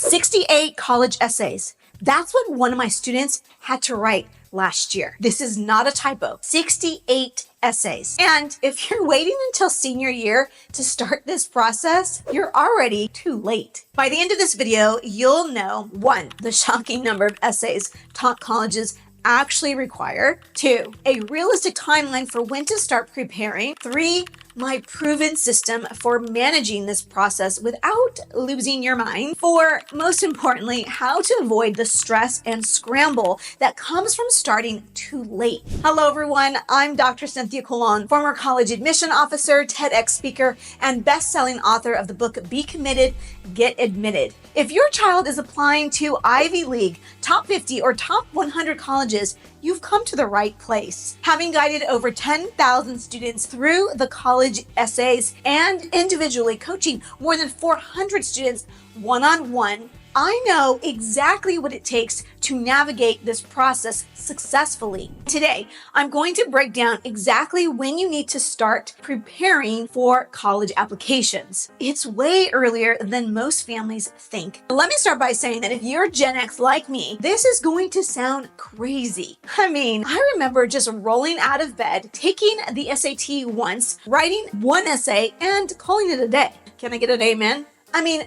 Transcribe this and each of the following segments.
68 college essays. That's what one of my students had to write last year. This is not a typo. 68 essays. And if you're waiting until senior year to start this process, you're already too late. By the end of this video, you'll know 1, the shocking number of essays top colleges actually require. 2, a realistic timeline for when to start preparing. 3, my proven system for managing this process without losing your mind. 4, most importantly, how to avoid the stress and scramble that comes from starting too late. Hello everyone, I'm Dr. Cynthia Colon, former college admission officer, TEDx speaker, and best-selling author of the book Be Committed, Get Admitted. If your child is applying to Ivy League, top 50, or top 100 colleges, you've come to the right place. Having guided over 10,000 students through the college essays and individually coaching more than 400 students one-on-one, I know exactly what it takes to navigate this process successfully. Today, I'm going to break down exactly when you need to start preparing for college applications. It's way earlier than most families think. Let me start by saying that if you're Gen X like me, this is going to sound crazy. I remember just rolling out of bed, taking the SAT once, writing one essay, and calling it a day. Can I get an amen?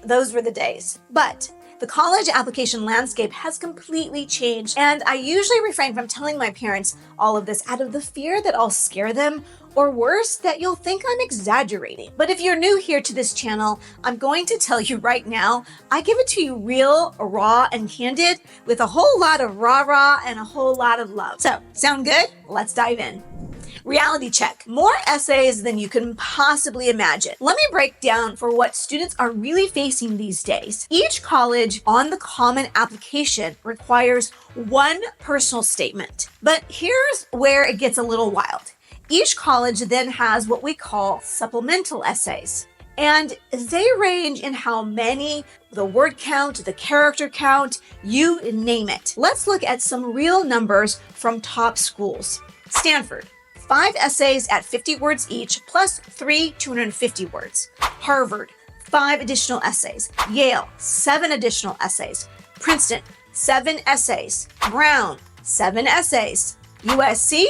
Those were the days. But the college application landscape has completely changed, and I usually refrain from telling my parents all of this out of the fear that I'll scare them, or worse, that you'll think I'm exaggerating. But if you're new here to this channel, I'm going to tell you right now, I give it to you real, raw, and candid with a whole lot of rah-rah and a whole lot of love. So, sound good? Let's dive in. Reality check. More essays than you can possibly imagine. Let me break down for what students are really facing these days. Each college on the Common Application requires one personal statement. But here's where it gets a little wild. Each college then has what we call supplemental essays. And they range in how many, the word count, the character count, you name it. Let's look at some real numbers from top schools. Stanford, 5 essays at 50 words each, plus 3 250 words. Harvard, 5 additional essays. Yale, 7 additional essays. Princeton, 7 essays. Brown, 7 essays. USC,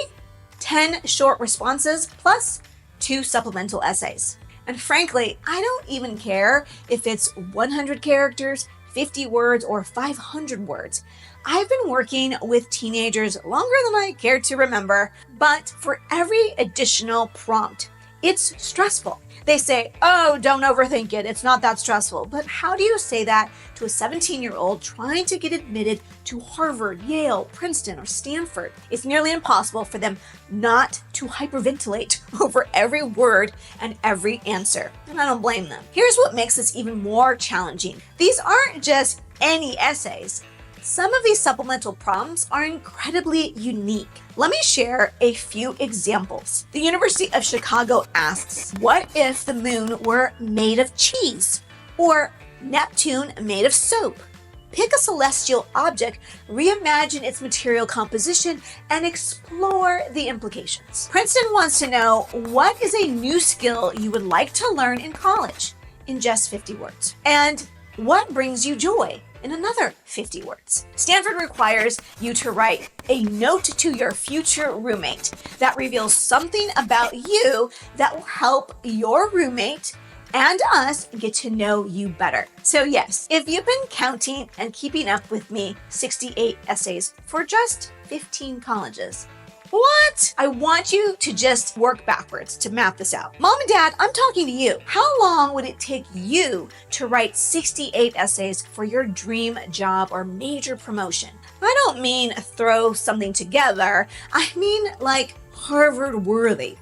10 short responses, plus 2 supplemental essays. And frankly, I don't even care if it's 100 characters, 50 words, or 500 words. I've been working with teenagers longer than I care to remember, but for every additional prompt, it's stressful. They say, oh, don't overthink it. It's not that stressful. But how do you say that to a 17-year-old trying to get admitted to Harvard, Yale, Princeton, or Stanford? It's nearly impossible for them not to hyperventilate over every word and every answer. And I don't blame them. Here's what makes this even more challenging. These aren't just any essays. Some of these supplemental prompts are incredibly unique. Let me share a few examples. The University of Chicago asks, what if the moon were made of cheese? Or Neptune made of soap? Pick a celestial object, reimagine its material composition, and explore the implications. Princeton wants to know, what is a new skill you would like to learn in college? In just 50 words. And what brings you joy? In another 50 words. Stanford requires you to write a note to your future roommate that reveals something about you that will help your roommate and us get to know you better. So yes, if you've been counting and keeping up with me, 68 essays for just 15 colleges. What? I want you to just work backwards to map this out. Mom and Dad, I'm talking to you. How long would it take you to write 68 essays for your dream job or major promotion? I don't mean throw something together. I mean like Harvard-worthy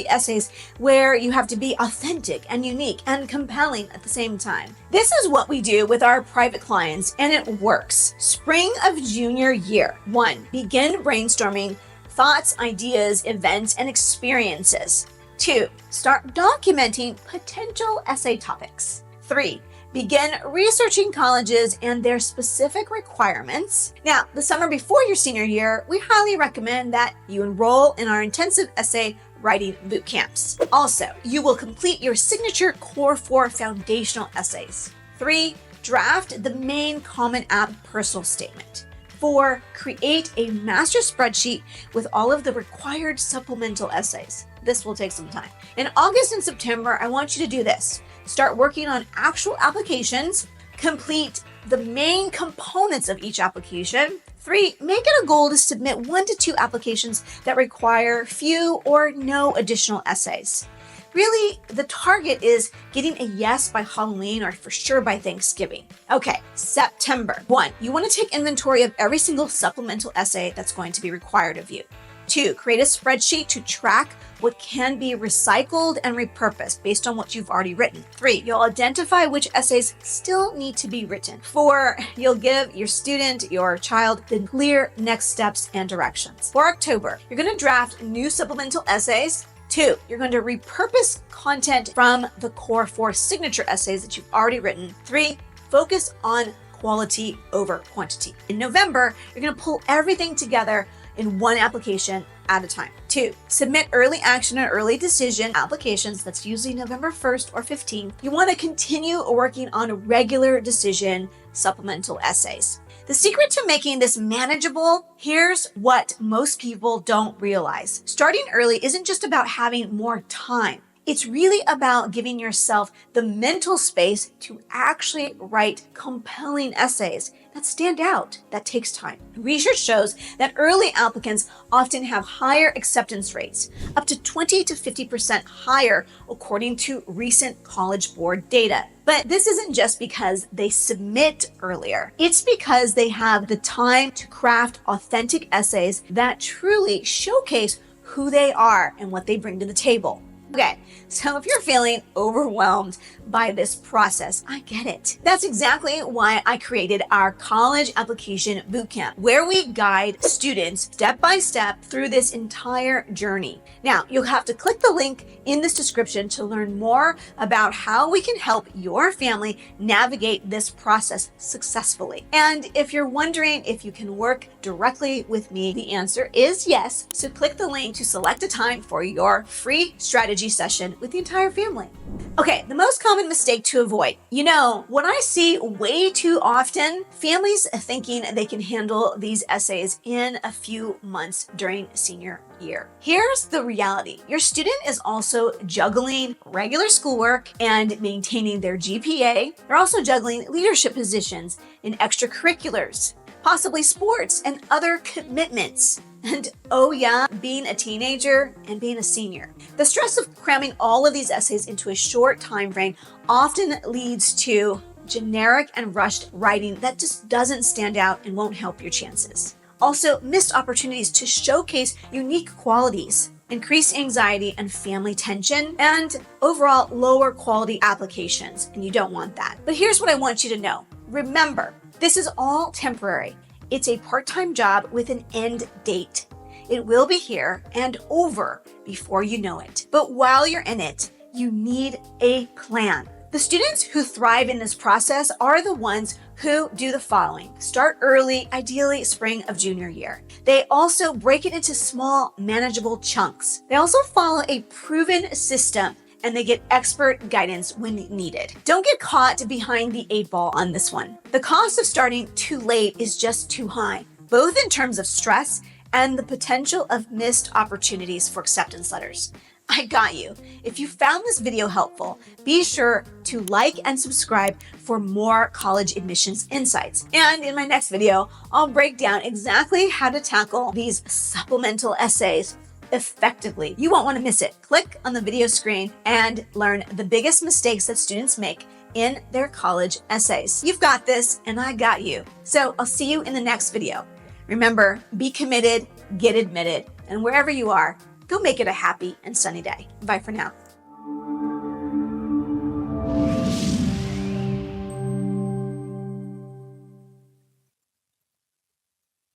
essays where you have to be authentic and unique and compelling at the same time. This is what we do with our private clients, and it works. Spring of junior year. 1, begin brainstorming thoughts, ideas, events, and experiences. 2, start documenting potential essay topics. 3, begin researching colleges and their specific requirements. Now, the summer before your senior year, we highly recommend that you enroll in our intensive essay writing boot camps. Also, you will complete your signature Core 4 foundational essays. 3, draft the main Common App personal statement. 4, create a master spreadsheet with all of the required supplemental essays. This will take some time. In August and September, I want you to do this. Start working on actual applications, complete the main components of each application. 3, make it a goal to submit 1 to 2 applications that require few or no additional essays. Really, the target is getting a yes by Halloween or for sure by Thanksgiving. Okay, September. 1, you want to take inventory of every single supplemental essay that's going to be required of you. 2, create a spreadsheet to track what can be recycled and repurposed based on what you've already written. 3, you'll identify which essays still need to be written. 4, you'll give your student, your child, the clear next steps and directions. For October, you're going to draft new supplemental essays. 2, you're going to repurpose content from the core 4 signature essays that you've already written. 3, focus on quality over quantity. In November, you're going to pull everything together in one application at a time. 2, submit early action and early decision applications. That's usually November 1st or 15th. You want to continue working on regular decision supplemental essays. The secret to making this manageable, here's what most people don't realize. Starting early isn't just about having more time. It's really about giving yourself the mental space to actually write compelling essays that stand out. That takes time. Research shows that early applicants often have higher acceptance rates, up to 20 to 50% higher, according to recent College Board data. But this isn't just because they submit earlier. It's because they have the time to craft authentic essays that truly showcase who they are and what they bring to the table. Okay, so if you're feeling overwhelmed by this process, I get it. That's exactly why I created our College Application Bootcamp, where we guide students step by step through this entire journey. Now, you'll have to click the link in this description to learn more about how we can help your family navigate this process successfully. And if you're wondering if you can work directly with me, the answer is yes. So click the link to select a time for your free strategy session with the entire family. Okay, the most common mistake to avoid. You know, what I see way too often, families thinking they can handle these essays in a few months during senior year. Here's the reality. Your student is also juggling regular schoolwork and maintaining their GPA. They're also juggling leadership positions in extracurriculars, possibly sports and other commitments. And oh yeah, being a teenager and being a senior. The stress of cramming all of these essays into a short time frame often leads to generic and rushed writing that just doesn't stand out and won't help your chances. Also, missed opportunities to showcase unique qualities, increased anxiety and family tension, and overall lower quality applications, and you don't want that. But here's what I want you to know. Remember, this is all temporary. It's a part-time job with an end date. It will be here and over before you know it. But while you're in it, you need a plan. The students who thrive in this process are the ones who do the following. Start early, ideally spring of junior year. They also break it into small, manageable chunks. They also follow a proven system, and they get expert guidance when needed. Don't get caught behind the 8 ball on this one. The cost of starting too late is just too high, both in terms of stress and the potential of missed opportunities for acceptance letters. I got you. If you found this video helpful, be sure to like and subscribe for more college admissions insights. And in my next video, I'll break down exactly how to tackle these supplemental essays effectively. You won't want to miss it. Click on the video screen and learn the biggest mistakes that students make in their college essays. You've got this, and I got you. So I'll see you in the next video. Remember, be committed, get admitted, and wherever you are, go make it a happy and sunny day. Bye for now.